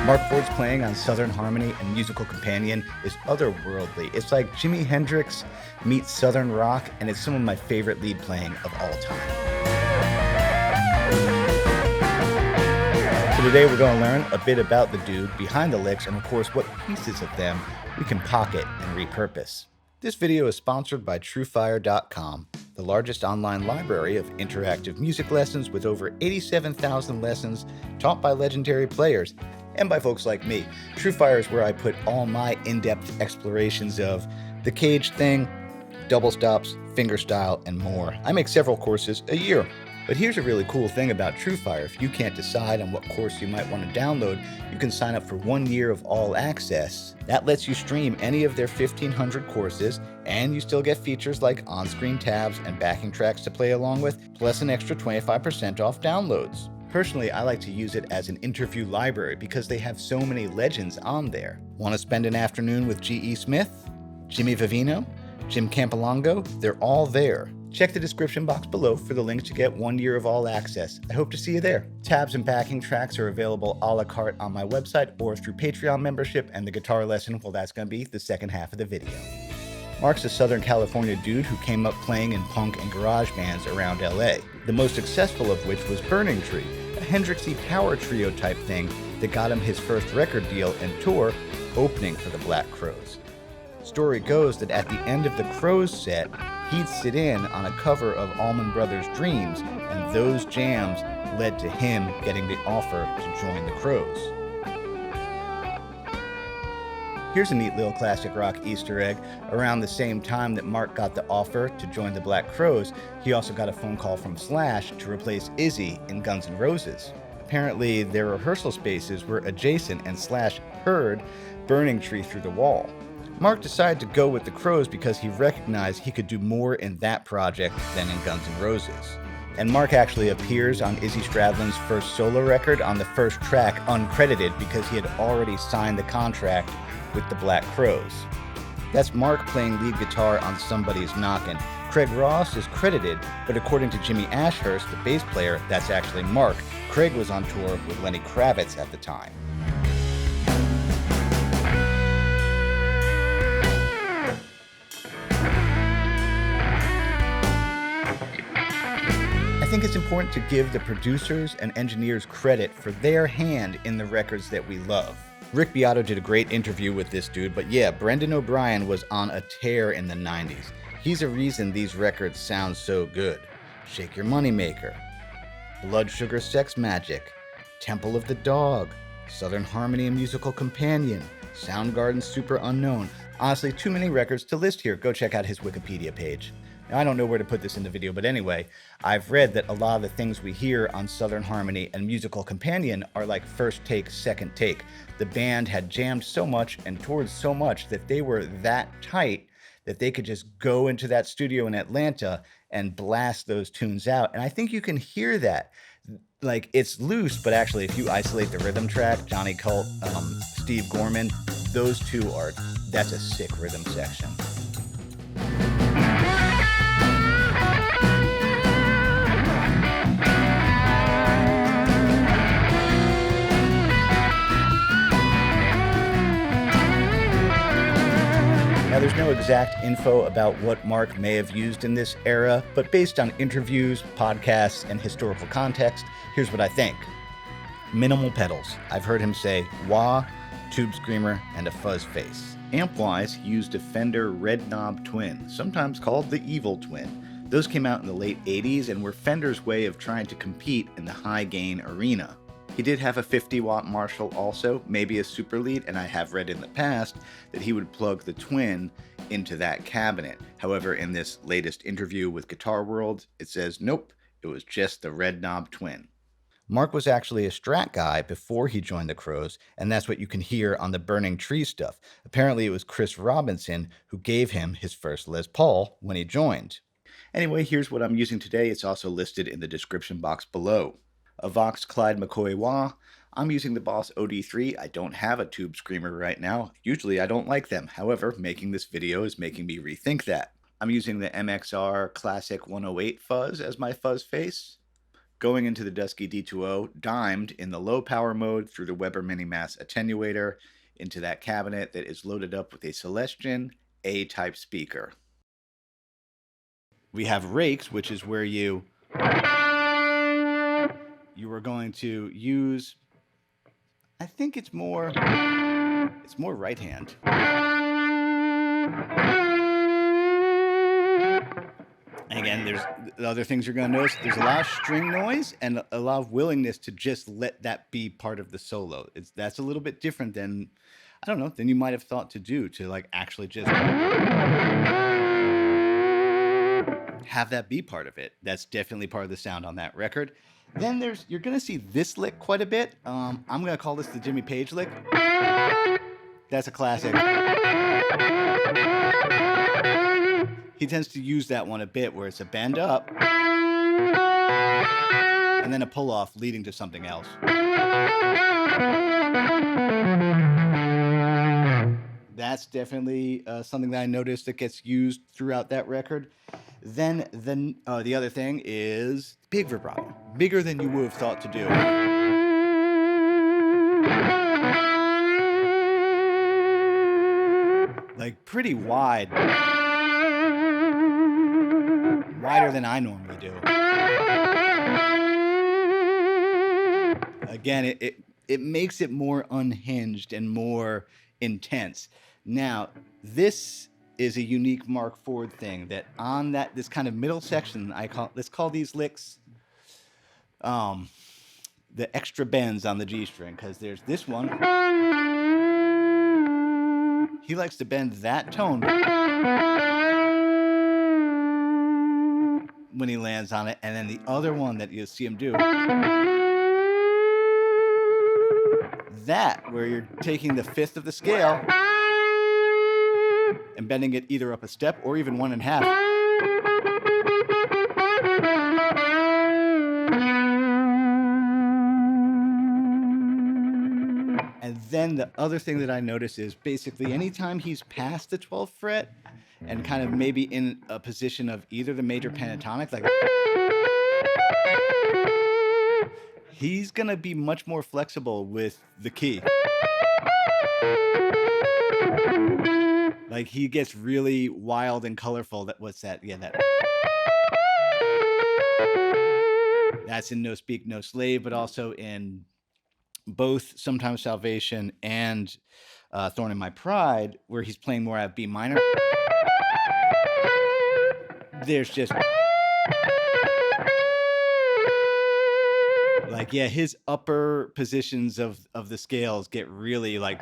Marc Ford's playing on Southern Harmony and Musical Companion is otherworldly. It's like Jimi Hendrix meets Southern rock, and it's some of my favorite lead playing of all time. So today we're going to learn a bit about the dude behind the licks and of course what pieces of them we can pocket and repurpose. This video is sponsored by TrueFire.com, the largest online library of interactive music lessons with over 87,000 lessons taught by legendary players and by folks like me. TrueFire is where I put all my in-depth explorations of the cage thing, double stops, fingerstyle, and more. I make several courses a year. But here's a really cool thing about TrueFire. If you can't decide on what course you might want to download, you can sign up for 1 year of all access. That lets you stream any of their 1,500 courses, and you still get features like on-screen tabs and backing tracks to play along with, plus an extra 25% off downloads. Personally, I like to use it as an interview library because they have so many legends on there. Want to spend an afternoon with G.E. Smith, Jimmy Vivino, Jim Campolongo? They're all there. Check the description box below for the links to get 1 year of all access. I hope to see you there. Tabs and backing tracks are available a la carte on my website or through Patreon membership, and the guitar lesson, well, that's going to be the second half of the video. Marc's a Southern California dude who came up playing in punk and garage bands around LA, the most successful of which was Burning Tree, a Hendrixy power trio type thing that got him his first record deal and tour, opening for the Black Crowes. Story goes that at the end of the Crowes set, he'd sit in on a cover of Allman Brothers' Dreams, and those jams led to him getting the offer to join the Crowes. Here's a neat little classic rock Easter egg. Around the same time that Marc got the offer to join the Black Crowes, he also got a phone call from Slash to replace Izzy in Guns N' Roses. Apparently, their rehearsal spaces were adjacent and Slash heard Burning Tree through the wall. Marc decided to go with the Crowes because he recognized he could do more in that project than in Guns N' Roses. And Marc actually appears on Izzy Stradlin's first solo record on the first track uncredited because he had already signed the contract with the Black Crowes. That's Marc playing lead guitar on Somebody's Knockin'. Craig Ross is credited, but according to Jimmy Ashurst, the bass player, that's actually Marc. Craig was on tour with Lenny Kravitz at the time. I think it's important to give the producers and engineers credit for their hand in the records that we love. Rick Beato did a great interview with this dude, but yeah, Brendan O'Brien was on a tear in the 90s. He's a reason these records sound so good. Shake Your Moneymaker, Blood Sugar Sex Magic, Temple of the Dog, Southern Harmony and Musical Companion, Soundgarden Super Unknown. Honestly, too many records to list here. Go check out his Wikipedia page. Now, I don't know where to put this in the video, but anyway, I've read that a lot of the things we hear on Southern Harmony and Musical Companion are like first take, second take. The band had jammed so much and toured so much that they were that tight that they could just go into that studio in Atlanta and blast those tunes out. And I think you can hear that. Like, it's loose, but actually, if you isolate the rhythm track, Johnny Cult, Steve Gorman, those two that's a sick rhythm section. Now, there's no exact info about what Marc may have used in this era, but based on interviews, podcasts, and historical context, here's what I think. Minimal pedals. I've heard him say wah, tube screamer, and a fuzz face. Amp-wise, he used a Fender Red Knob Twin, sometimes called the Evil Twin. Those came out in the late 80s and were Fender's way of trying to compete in the high-gain arena. He did have a 50-watt Marshall also, maybe a super lead, and I have read in the past that he would plug the Twin into that cabinet. However, in this latest interview with Guitar World, it says, nope, it was just the Red Knob Twin. Marc was actually a Strat guy before he joined the Crowes, and that's what you can hear on the Burning Tree stuff. Apparently, it was Chris Robinson who gave him his first Les Paul when he joined. Anyway, here's what I'm using today. It's also listed in the description box below. A Vox Clyde McCoy Wah. I'm using the Boss OD3. I don't have a tube screamer right now. Usually I don't like them. However, making this video is making me rethink that. I'm using the MXR Classic 108 fuzz as my fuzz face. Going into the Dusky D2O, dimed in the low power mode through the Weber Minimass attenuator into that cabinet that is loaded up with a Celestion A-type speaker. We have rakes, which is where you are going to use, I think it's more right hand. And again, there's the other things you're going to notice. There's a lot of string noise and a lot of willingness to just let that be part of the solo. That's a little bit different than, I don't know, than you might have thought to do, to like actually just have that be part of it. That's definitely part of the sound on that record. Then you're going to see this lick quite a bit. I'm going to call this the Jimmy Page lick. That's a classic. He tends to use that one a bit, where it's a bend up and then a pull off leading to something else. That's definitely something that I noticed that gets used throughout that record. Then the other thing is big vibrato, bigger than you would have thought to do. Like pretty wide. Wider than I normally do. Again, it makes it more unhinged and more intense. Now, this is a unique Marc Ford thing, that on this kind of middle section, let's call these licks the extra bends on the G string, because there's this one. He likes to bend that tone when he lands on it, and then the other one that you'll see him do, that where you're taking the fifth of the scale and bending it either up a step or even 1.5. And then the other thing that I notice is basically anytime he's past the 12th fret and kind of maybe in a position of either the major pentatonic, like, he's going to be much more flexible with the key. Like, he gets really wild and colorful. What's that? Yeah, that's in No Speak, No Slave, but also in both Sometimes Salvation and Thorn in My Pride, where he's playing more at B minor. There's just like, yeah, his upper positions of the scales get really like,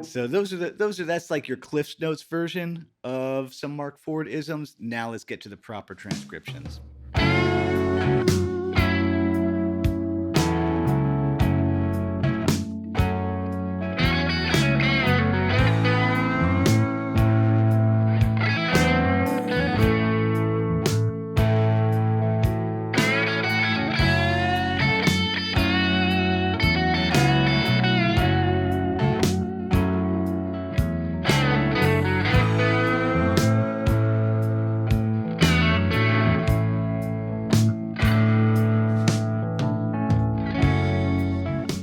so that's like your Cliff's Notes version of some Marc Ford isms. Now let's get to the proper transcriptions.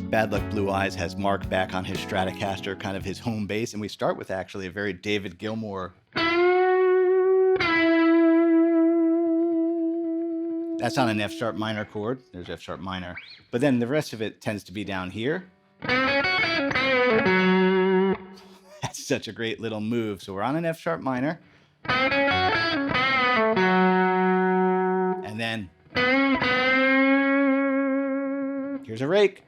Bad Luck Blue Eyes has Marc back on his Stratocaster, kind of his home base, and we start with actually a very David Gilmour. That's on an F sharp minor chord. There's F sharp minor. But then the rest of it tends to be down here. That's such a great little move. So we're on an F sharp minor. And then here's a rake.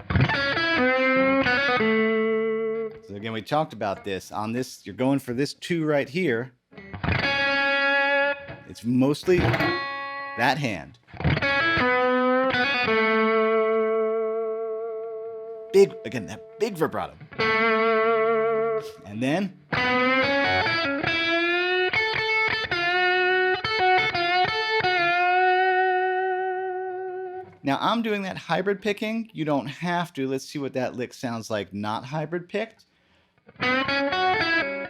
So again, we talked about this. On this, you're going for this 2 right here. It's mostly that hand. Big, again, that big vibrato. And then now I'm doing that hybrid picking. You don't have to. Let's see what that lick sounds like not hybrid picked. One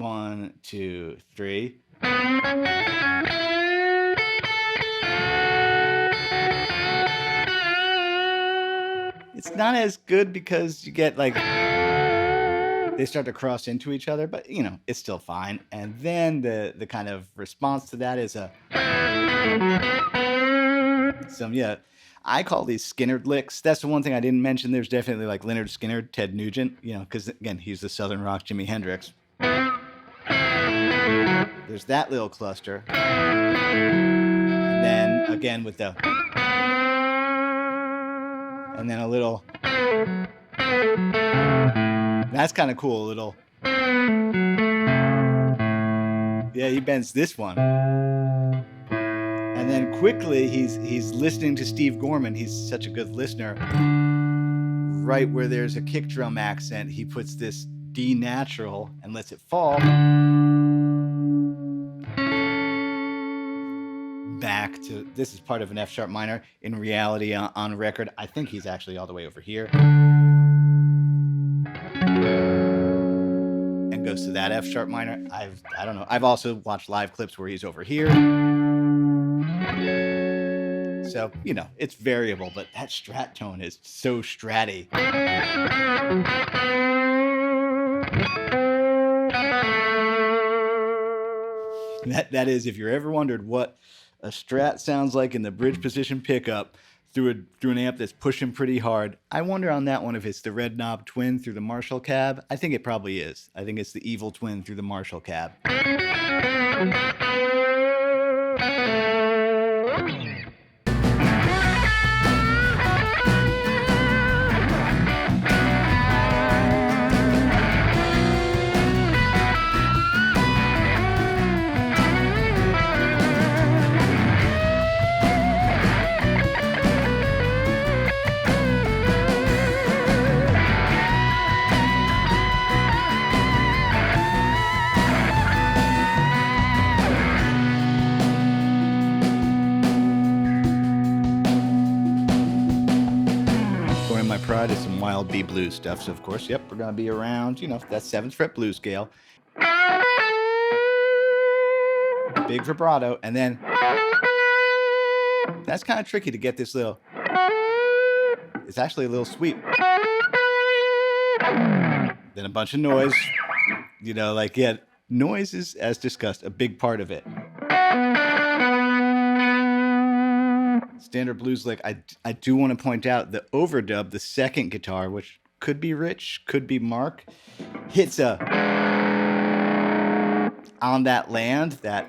1, 2, 3. It's not as good because you get like they start to cross into each other, but you know, it's still fine. And then the kind of response to that is yeah, I call these Skinner licks. That's the one thing I didn't mention. There's definitely like Leonard Skinner, Ted Nugent, you know, because again, he's the Southern rock Jimi Hendrix. There's that little cluster. And then again with the, and then a little, that's kind of cool, a little. Yeah, he bends this one. And then quickly he's listening to Steve Gorman. He's such a good listener. Right where there's a kick drum accent, he puts this D natural and lets it fall back to, this is part of an F sharp minor. In reality, on record, I think he's actually all the way over here. And goes to that F sharp minor. I don't know. I've also watched live clips where he's over here. So, you know, it's variable, but that Strat tone is so stratty. That is, if you're ever wondered what a Strat sounds like in the bridge position pickup through an amp that's pushing pretty hard, I wonder on that one if it's the red knob twin through the Marshall cab. I think it probably is. I think it's the evil twin through the Marshall cab. Thorn In My Pride is some wild B blues stuff. So of course, yep, we're gonna be around, you know, that 7th fret blues scale. Big vibrato, and then that's kind of tricky to get this little, it's actually a little sweep. Then a bunch of noise, you know, like, yeah, noise is, as discussed, a big part of it. Standard blues lick. I do want to point out the overdub, the second guitar, which could be Rich, could be Mark, hits a, on that land, that,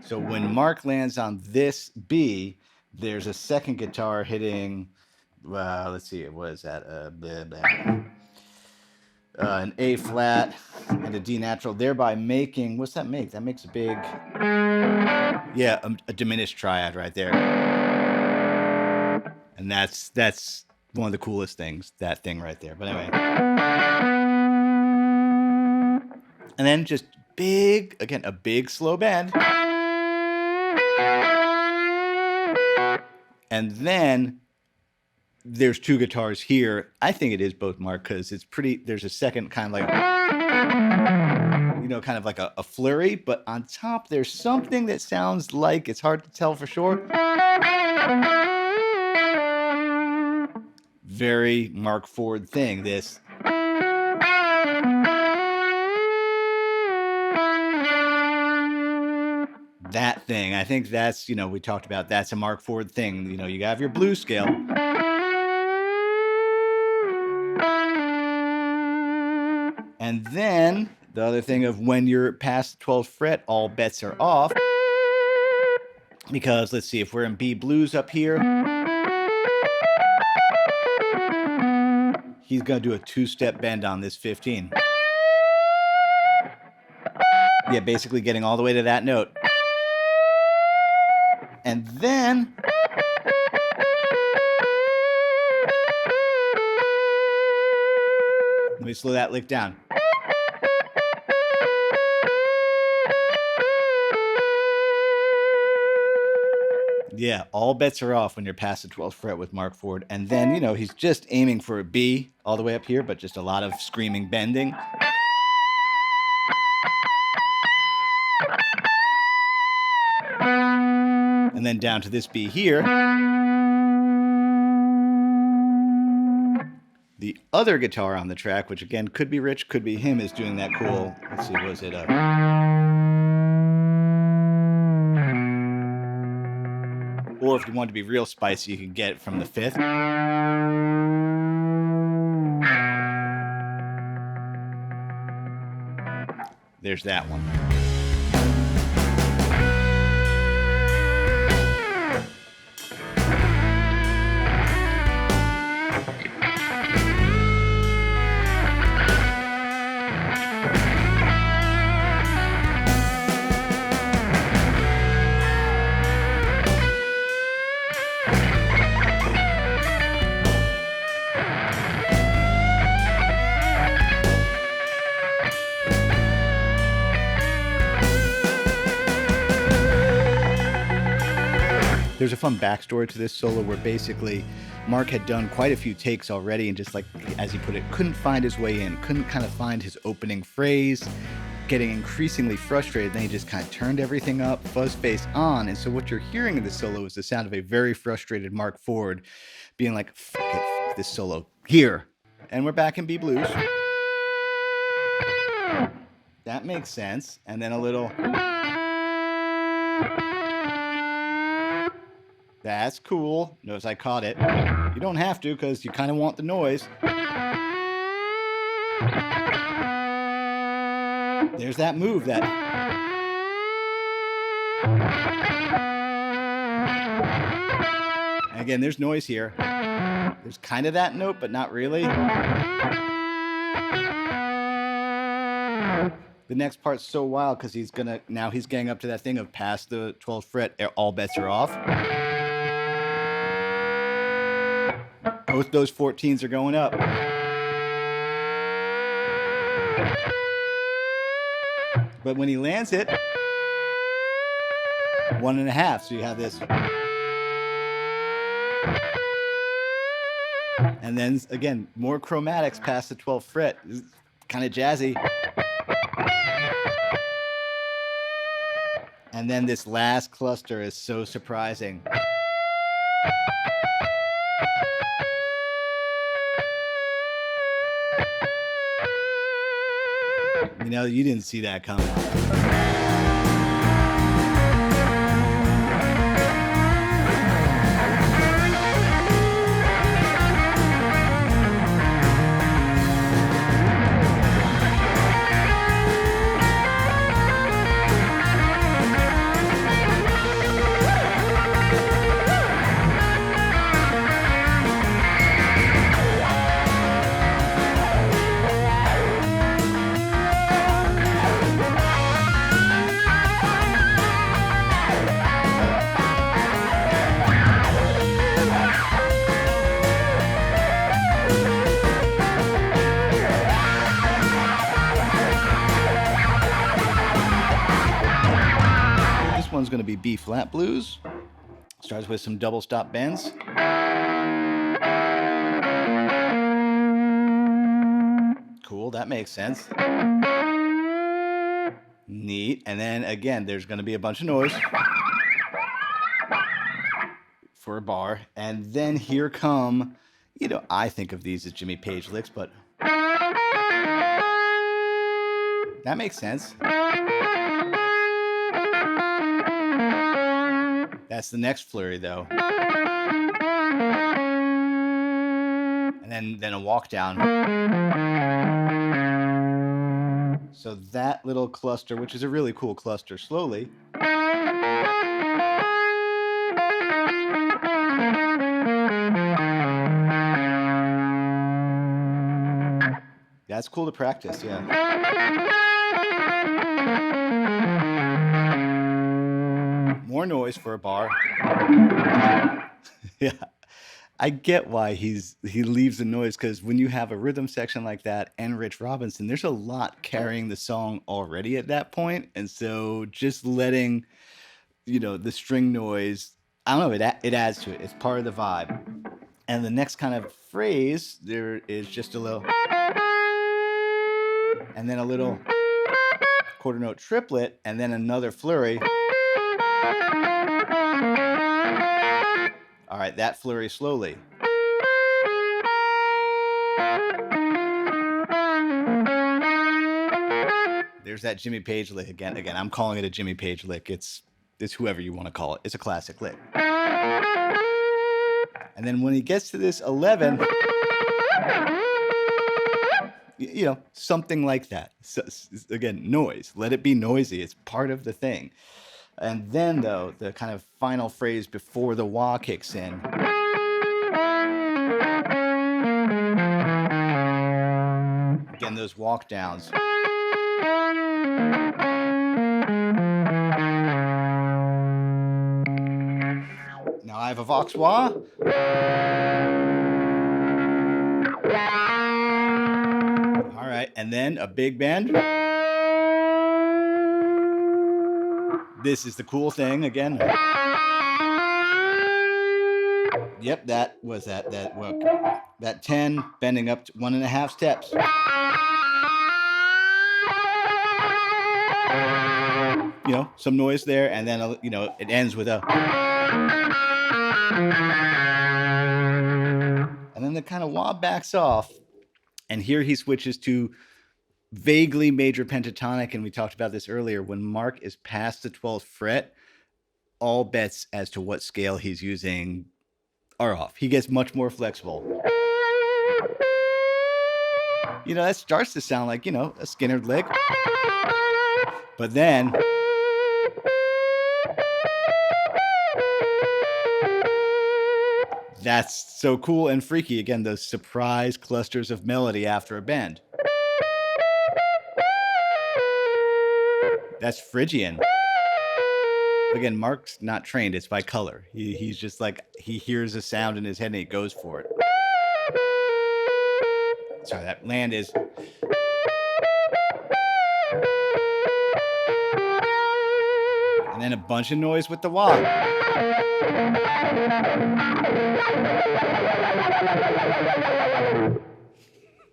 so when Mark lands on this B, there's a second guitar hitting, let's see, what is that? An A flat and a D natural, thereby making, what's that make? That makes a big, yeah, a diminished triad right there. And that's one of the coolest things, that thing right there. But anyway. And then just big, again, a big slow bend. And then there's two guitars here. I think it is both Mark, because it's pretty, there's a second kind of like, you know, kind of like a flurry, but on top there's something that sounds like, it's hard to tell for sure, very Marc Ford thing, this. That thing, I think that's, you know, we talked about, that's a Marc Ford thing. You know, you have your blues scale. And then the other thing of when you're past the 12th fret, all bets are off. Because let's see, if we're in B blues up here, he's going to do a 2-step bend on this 15. Yeah, basically getting all the way to that note. And then let me slow that lick down. Yeah, all bets are off when you're past the 12th fret with Marc Ford. And then, you know, he's just aiming for a B all the way up here, but just a lot of screaming bending. And then down to this B here. The other guitar on the track, which again could be Rich, could be him, is doing that cool, let's see, was it or if you want to be real spicy, you can get it from the 5th. There's that one. There's a fun backstory to this solo where basically Marc had done quite a few takes already and just, like, as he put it, couldn't find his way in, couldn't kind of find his opening phrase, getting increasingly frustrated. Then he just kind of turned everything up, fuzz bass on. And so what you're hearing in this solo is the sound of a very frustrated Marc Ford being like, fuck it, fuck this solo here. And we're back in B blues. That makes sense. And then a little... That's cool. Notice I caught it. You don't have to because you kind of want the noise. There's that move that... And again, there's noise here. There's kind of that note, but not really. The next part's so wild because he's getting up to that thing of past the 12th fret, all bets are off. Both those 14s are going up. But when he lands it, 1.5. So you have this. And then, again, more chromatics past the 12th fret. Kind of jazzy. And then this last cluster is so surprising. You know, you didn't see that coming. One's going to be B flat blues. Starts with some double stop bends. Cool, that makes sense. Neat. And then again, there's going to be a bunch of noise for a bar. And then here come, you know, I think of these as Jimmy Page licks, but that makes sense. That's the next flurry, though. And then a walk down. So that little cluster, which is a really cool cluster, slowly. That's cool to practice, yeah. More noise for a bar. Yeah, I get why he leaves the noise, because when you have a rhythm section like that and Rich Robinson, there's a lot carrying the song already at that point, and so just letting, you know, the string noise, I don't know, it adds to it. It's part of the vibe. And the next kind of phrase, there is just a little, and then a little quarter note triplet, and then another flurry. All right, that flurry slowly. There's that Jimmy Page lick again. Again, I'm calling it a Jimmy Page lick. It's whoever you want to call it. It's a classic lick. And then when he gets to this 11, you know, something like that. So, again, noise. Let it be noisy. It's part of the thing. And then, though, the kind of final phrase before the wah kicks in. Again, those walk downs. Now I have a Vox wah. All right, and then a big bend. This is the cool thing again. Yep, that was that 10 bending up to 1.5 steps. You know, some noise there, and then, you know, it ends with a. And then the kind of wah backs off, and here he switches to vaguely major pentatonic, and we talked about this earlier. When Marc is past the 12th fret, all bets as to what scale he's using are off. He gets much more flexible. You know, that starts to sound like, you know, a Skinnerd lick. But then that's so cool and freaky. Again, those surprise clusters of melody after a bend. That's Phrygian. Again, Marc's not trained. It's by color. He's just like, he hears a sound in his head and he goes for it. Sorry, that land is. And then a bunch of noise with the wah.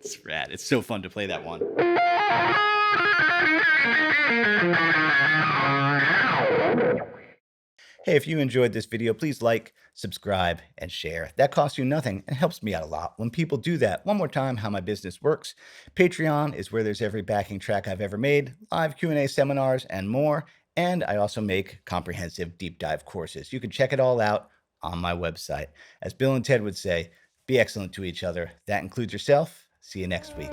It's rad. It's so fun to play that one. Hey, if you enjoyed this video, please like, subscribe, and share. That costs you nothing and helps me out a lot. When people do that, one more time, how my business works. Patreon is where there's every backing track I've ever made, live Q&A seminars, and more. And I also make comprehensive deep dive courses. You can check it all out on my website. As Bill and Ted would say, be excellent to each other. That includes yourself. See you next week.